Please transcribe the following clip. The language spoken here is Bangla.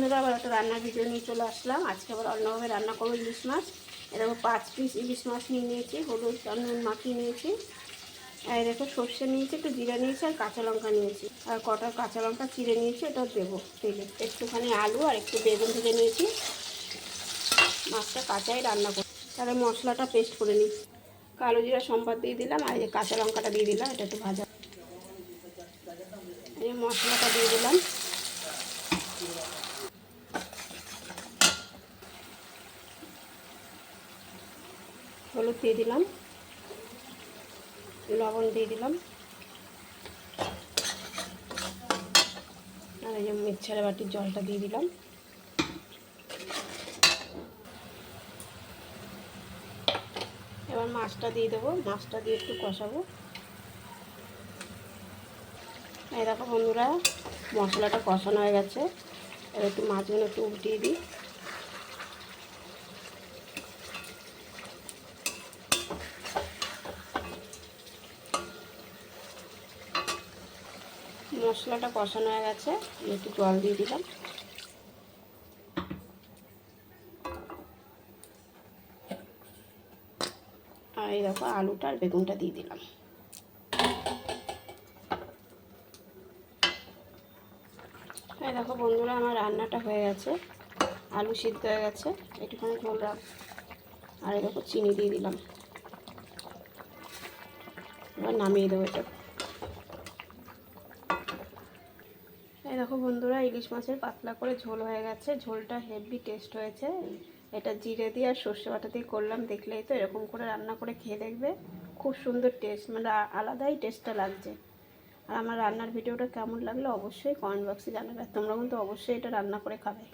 বন্ধুরা, আবার একটা রান্নার ভিডিও নিয়ে চলে আসলাম। আজকে আবার অন্যভাবে রান্না করবো ইলিশ মাছ। এরকম 5 পিস ইলিশ মাছ নিয়ে নিয়েছি, হলুদ আর নুন মাখিয়ে নিয়েছি। আর দেখো সর্ষে নিয়েছি, একটু জিরা নিয়েছি আর কাঁচা লঙ্কা নিয়েছি, আর কটা কাঁচা লঙ্কা চিড়ে নিয়েছি, ওটা দেবো তেলে। একটুখানি আলু আর একটু বেগুন ভেজে নিয়েছি। মাছটা কাঁচাই রান্না করব। তাহলে মশলাটা পেস্ট করে নিই। কালো জিরা সম্বাদ দিয়ে দিলাম, আর এই যে কাঁচা লঙ্কাটা দিয়ে দিলাম, এটা একটু ভাজা। এই মশলাটা দিয়ে দিলাম। হলুদ দিয়ে দিলাম, লবণ দিয়ে দিলাম, আর এই যে মিক্সারে বাটির জলটা দিয়ে দিলাম। এবার মাছটা দিয়ে দেবো, মাছটা দিয়ে একটু কষাবো। এই দেখো বন্ধুরা, মশলাটা কষানো হয়ে গেছে। এবার একটু মাছগুলো একটু উল্টিয়ে দিই। মশলাটা কষানো হয়ে গেছে, একটু জল দিয়ে দিলাম। আর এই দেখো আলুটা আর বেগুনটা দিয়ে দিলাম। এই দেখো বন্ধুরা, আমার রান্নাটা হয়ে গেছে। আলু সিদ্ধ হয়ে গেছে, একটুখানি ঝোল রাখ। আর এই দেখো চিনি দিয়ে দিলাম। এবার নামিয়ে দেবো এটা। এই দেখো বন্ধুরা, ইলিশ মাছের পাতলা করে ঝোল হয়ে গেছে। ঝোলটা হেভি টেস্ট হয়েছে। এটা জিরে দিয়ে আর সর্ষে বাটা দিয়ে করলাম, দেখলেই তো। এরকম করে রান্না করে খেয়ে দেখবে, খুব সুন্দর টেস্ট, মানে আলাদাই টেস্টটা লাগছে। আর আমার রান্নার ভিডিওটা কেমন লাগলো অবশ্যই কমেন্ট বক্সে জানাবে। তোমরা কিন্তু অবশ্যই এটা রান্না করে খাবে।